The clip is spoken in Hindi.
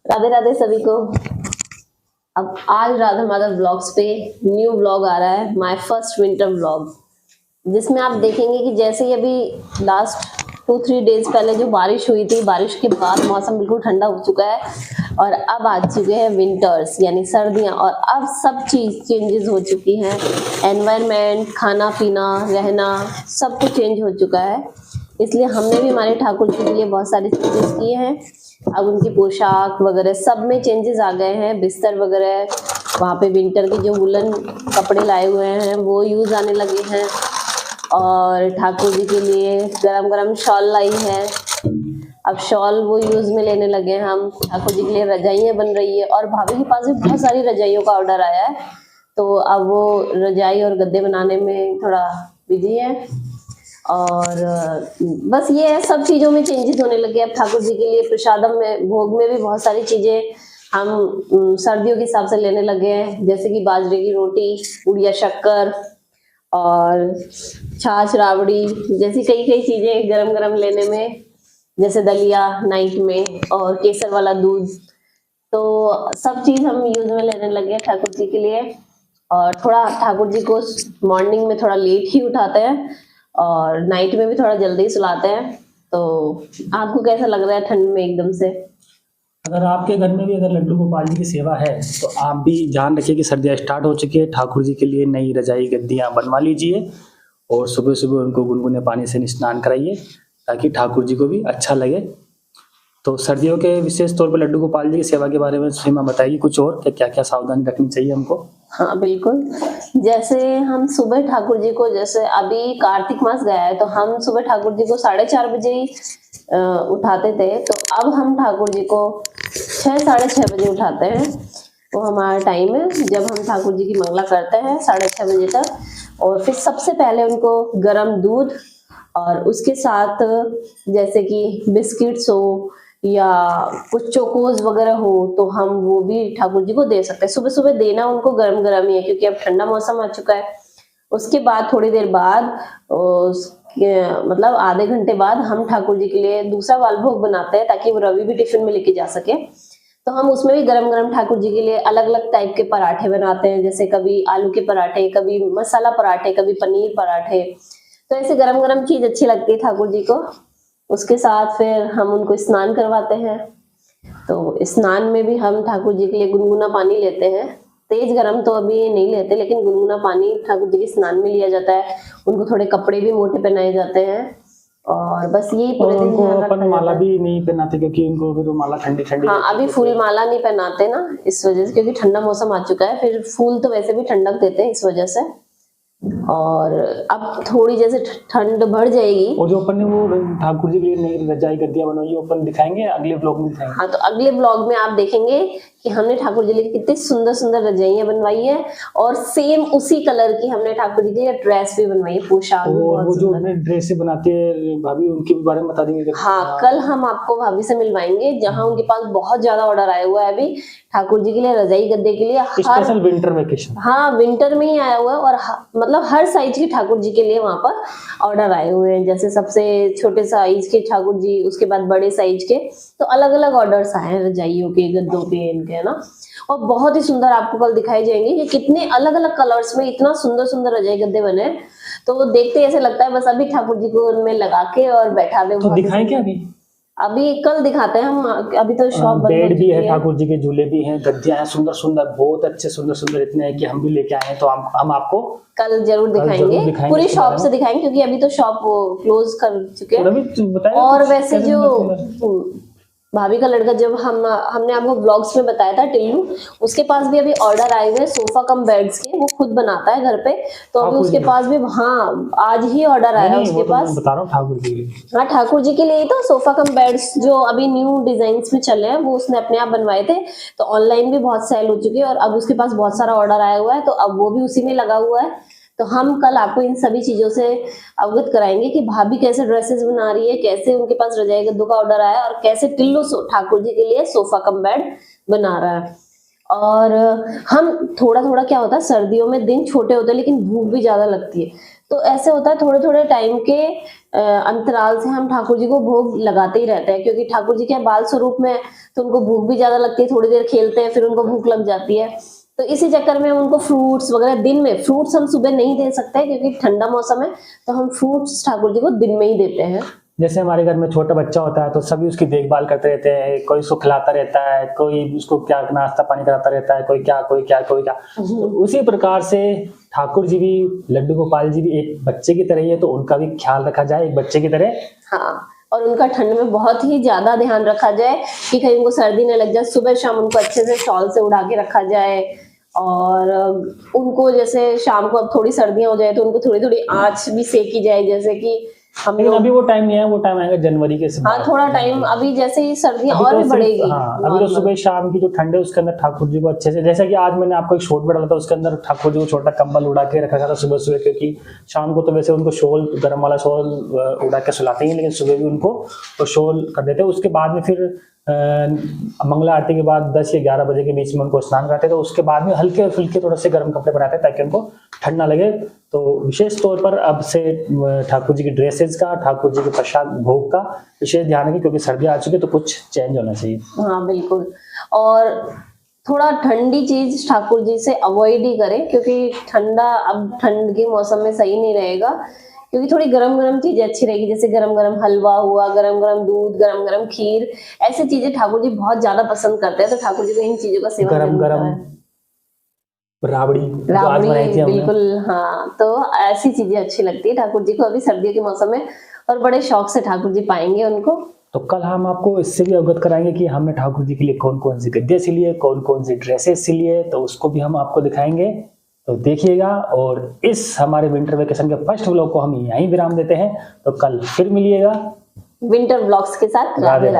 राधे राधे सभी को। अब आज राधा माधव व्लॉग्स पे न्यू व्लॉग आ रहा है, माय फर्स्ट विंटर व्लॉग, जिसमें आप देखेंगे कि जैसे ही अभी लास्ट 2-3 डेज पहले जो बारिश हुई थी, बारिश के बाद मौसम बिल्कुल ठंडा हो चुका है और अब आ चुके हैं विंटर्स यानी सर्दियां, और अब सब चीज चेंजेस हो चुकी हैं। एनवायरनमेंट, खाना पीना, रहना, सब कुछ चेंज हो चुका है। इसलिए हमने भी हमारे ठाकुर जी के लिए बहुत सारे चेंजेस किए हैं। अब उनकी पोशाक वगैरह सब में चेंजेस आ गए हैं। बिस्तर वगैरह वहाँ पे विंटर के जो वुलन कपड़े लाए हुए हैं वो यूज आने लगे हैं, और ठाकुर जी के लिए गरम गरम शॉल लाई है। अब शॉल वो यूज में लेने लगे हैं हम। ठाकुर जी के लिए रजाइयाँ बन रही है, और भाभी के पास भी बहुत सारी रजाइयों का ऑर्डर आया है, तो अब वो रजाई और गद्दे बनाने में थोड़ा बिजी है। और बस ये है, सब चीजों में चेंजेस होने लगे। अब ठाकुर जी के लिए प्रसादम में, भोग में भी बहुत सारी चीजें हम सर्दियों के हिसाब से लेने लगे हैं, जैसे कि बाजरे की रोटी, उड़िया शक्कर और छाछ राबड़ी जैसी कई कई चीजें गरम गरम लेने में, जैसे दलिया नाइट में, और केसर वाला दूध। तो सब चीज हम यूज में लेने लगे हैं ठाकुर जी के लिए। और थोड़ा ठाकुर जी को मॉर्निंग में थोड़ा लेट ही उठाते हैं और नाइट में भी थोड़ा जल्दी सुलाते हैं। तो आपको कैसा लग रहा है ठंड में एकदम से? अगर आपके घर में भी अगर लड्डू गोपाल जी की सेवा है तो आप भी ध्यान रखिए कि सर्दियाँ स्टार्ट हो चुकी है। ठाकुर जी के लिए नई रजाई गद्दियाँ बनवा लीजिए और सुबह सुबह उनको गुनगुने पानी से स्नान कराइए ताकि ठाकुर जी को भी अच्छा लगे। तो सर्दियों के विशेष तौर पर लड्डू गोपाल जी की सेवा के बारे में सीमा बताइए कुछ और, क्या क्या सावधानी रखनी चाहिए हमको? हाँ बिल्कुल, जैसे हम सुबह ठाकुर जी को, जैसे अभी कार्तिक मास गया है तो हम सुबह ठाकुर जी को 4:30 बजे ही उठाते थे, तो अब हम ठाकुर जी को 6-6:30 बजे उठाते हैं। वो हमारा टाइम है जब हम ठाकुर जी की मंगला करते हैं 6:30 बजे तक। और फिर सबसे पहले उनको गरम दूध और उसके साथ जैसे कि बिस्किट्स हो या कुछ चोकोज वगैरह हो तो हम वो भी ठाकुर जी को दे सकते हैं। सुबह सुबह देना उनको गरम गरम ही है, क्योंकि अब ठंडा मौसम आ चुका है। उसके बाद थोड़ी देर बाद मतलब आधे घंटे बाद हम ठाकुर जी के लिए दूसरा वाल भोग बनाते हैं, ताकि वो रवि भी टिफिन में लेके जा सके। तो हम उसमें भी गरम गरम ठाकुर जी के लिए अलग अलग टाइप के पराठे बनाते हैं, जैसे कभी आलू के पराठे, कभी मसाला पराठे, कभी पनीर पराठे। तो ऐसे गरम गरम चीज अच्छी लगती है ठाकुर जी को। उसके साथ फिर हम उनको स्नान करवाते हैं। तो स्नान में भी हम ठाकुर जी के लिए गुनगुना पानी लेते हैं। तेज गरम तो अभी नहीं लेते, लेकिन गुनगुना पानी ठाकुर जी के स्नान में लिया जाता है। उनको थोड़े कपड़े भी मोटे पहनाए जाते हैं, और बस यही पूरे दिन उनको अपन माला भी नहीं पहनाते क्योंकि उनको भी तो माला ठंडी ठंडी। हाँ, अभी फूल माला नहीं पहनाते ना, इस वजह से, क्योंकि ठंडा मौसम आ चुका है। फिर फूल तो वैसे भी ठंडक देते हैं, इस वजह से। और अब थोड़ी जैसे ठंड बढ़ जाएगी। और जो अपन ने वो ठाकुर जी के लिए नई रजाई गद्दियाँ बनवाई है अपन दिखाएंगे अगले व्लॉग में दिखाएंगे। हाँ, तो अगले व्लॉग में आप देखेंगे कि हमने ठाकुर जी के लिए कितनी सुंदर सुंदर रजाइयाँ बनवाई है, और सेम उसी कलर की हमने ठाकुर जी के लिए ड्रेस भी बनवाई है, पोशाक भी और बहुत वो जो सुंदर। ड्रेस बनाते हैं भाभी उनके बारे में बता देंगे। हाँ, कल हम आपको भाभी से मिलवाएंगे, जहाँ उनके पास बहुत ज्यादा ऑर्डर आया हुआ है अभी ठाकुर जी के लिए रजाई गद्दे के लिए। Special winter vacation. हाँ, विंटर में ही आया हुआ है, और मतलब हर साइज की ठाकुर जी के लिए वहां पर ऑर्डर आए हुए हैं। जैसे सबसे छोटे साइज के ठाकुर जी, उसके बाद बड़े साइज के, तो अलग अलग ऑर्डर्स आए हैं रजाइयों के, गद्दों के, इनके, है ना। और बहुत ही सुंदर आपको कल दिखाई जाएंगे कि कितने अलग अलग कलर्स में इतना सुंदर सुंदर रजाई गद्दे बने हैं। तो देखते ऐसे लगता है बस अभी ठाकुर जी को उनमें लगा के और बैठा दे। तो दिखाएं क्या अभी? अभी कल दिखाते हैं हम, अभी तो शॉप बंद बेड हो भी है, चुकी ठाकुर जी के झूले भी हैं, गद्दियां हैं, सुंदर सुंदर, बहुत अच्छे, सुंदर सुंदर इतने हैं कि हम भी लेके आए हैं। तो हम आपको कल जरूर दिखाएंगे, पूरी शॉप से दिखाएंगे, क्योंकि अभी तो शॉप क्लोज कर चुके हैं। और वैसे जो भाभी का लड़का, जब हमने आपको ब्लॉग्स में बताया था, टिल्लू, उसके पास भी अभी ऑर्डर आए हुए सोफा कम बेड्स के। वो खुद बनाता है घर पे, तो अभी उसके पास भी, हाँ, आज ही ऑर्डर आया उसके पास। बता रहा हूँ ठाकुर जी के लिए। हाँ, ठाकुर जी के लिए तो सोफा कम बेड्स जो अभी न्यू डिजाइन में चले हैं, वो उसने अपने आप बनवाए थे। तो ऑनलाइन भी बहुत सेल हो चुके हैं, और अब उसके पास बहुत सारा ऑर्डर आया हुआ है, तो अब वो भी उसी में लगा हुआ है। तो हम कल आपको इन सभी चीजों से अवगत कराएंगे कि भाभी कैसे ड्रेसेस बना रही है, कैसे उनके पास रजाई गद्दों का ऑर्डर आया, और कैसे टिल्लू ठाकुर जी के लिए सोफा कम बेड बना रहा है। और हम थोड़ा थोड़ा क्या होता है, सर्दियों में दिन छोटे होते हैं लेकिन भूख भी ज्यादा लगती है, तो ऐसे होता है थोड़े थोड़े टाइम के अंतराल से हम ठाकुर जी को भोग लगाते ही रहते हैं, क्योंकि ठाकुर जी के बाल स्वरूप में तो उनको भूख भी ज्यादा लगती है, थोड़ी देर खेलते हैं फिर उनको भूख लग जाती है। तो इसी चक्कर में हम उनको फ्रूट्स वगैरह दिन में, फ्रूट्स हम सुबह नहीं दे सकते क्योंकि ठंडा मौसम है, तो हम फ्रूट्स ठाकुर जी को दिन में ही देते हैं। जैसे हमारे घर में छोटा बच्चा होता है तो सभी उसकी देखभाल करते रहते हैं, कोई उसको खिलाता रहता है, कोई उसको क्या नाश्ता पानी कराता रहता है, कोई क्या कोई क्या कोई क्या। तो उसी प्रकार से ठाकुर जी भी, लड्डू गोपाल जी भी एक बच्चे की तरह ही है, तो उनका भी ख्याल रखा जाए एक बच्चे की तरह। हाँ, और उनका ठंड में बहुत ही ज्यादा ध्यान रखा जाए कि कहीं उनको सर्दी न लग जाए। सुबह शाम उनको अच्छे से शॉल से उड़ा के रखा जाए, और उनको जैसे शाम को अब थोड़ी सर्दियां हो जाए तो उनको थोड़ी थोड़ी आंच भी सेकी जाए, जैसे कि हम लेकिन लोग। अभी वो टाइम नहीं है, वो टाइम आएगा जनवरी के हाँ, थोड़ा टाइम, अभी जैसे ही सर्दियां और भी बढ़ेगी। हाँ, अभी तो सुबह शाम की जो ठंड है उसके अंदर ठाकुर जी को अच्छे से, जैसे कि आज मैंने आपको एक शॉर्ट डाला था उसके अंदर ठाकुर जी को छोटा कंबल उड़ा के रखा था सुबह सुबह, क्योंकि शाम को तो वैसे उनको शॉल, गर्म वाला शॉल उड़ा के सुलाते हैं, लेकिन सुबह भी उनको वो शॉल कर देते हैं। उसके बाद में फिर मंगला आरती के बाद 10 या 11 बजे के बीच में उनको स्नान कराते हैं, तो उसके बाद में हल्के फुल्के थोड़े से गर्म कपड़े बनाते हैं ताकि उनको ठंड ना लगे। तो विशेष तौर पर अब से ठाकुर जी की ड्रेसेस का, ठाकुर जी के प्रसाद भोग का विशेष ध्यान रखें, क्योंकि सर्दी आ चुकी है तो कुछ चेंज होना चाहिए। हाँ बिल्कुल, और थोड़ा ठंडी चीज ठाकुर जी से अवॉइड ही करें, क्योंकि ठंडा अब ठंड के मौसम में सही नहीं रहेगा, क्योंकि थोड़ी गरम गरम चीजें अच्छी रहेगी, जैसे गरम गरम हलवा हुआ, गरम गरम दूध, गरम गरम खीर, ऐसी चीजें ठाकुर जी बहुत ज्यादा पसंद करते हैं, तो ठाकुर जी को इन चीजों का सेवन गरम जरूर गरम कराएं। राबड़ी जो आज बनाई थी हमने। बिल्कुल, हाँ, तो ऐसी चीजें अच्छी लगती है ठाकुर जी को अभी सर्दियों के मौसम में, और बड़े शौक से ठाकुर जी पाएंगे उनको। तो कल हम आपको इससे भी अवगत कराएंगे कि हमने ठाकुर जी के लिए कौन कौन सी गद्दे सिली है, कौन कौन सी ड्रेसेस सिली है, तो उसको भी हम आपको दिखाएंगे, तो देखिएगा। और इस हमारे विंटर वेकेशन के फर्स्ट व्लॉग को हम यहीं विराम देते हैं, तो कल फिर मिलिएगा विंटर ब्लॉग्स के साथ। राधे राधे।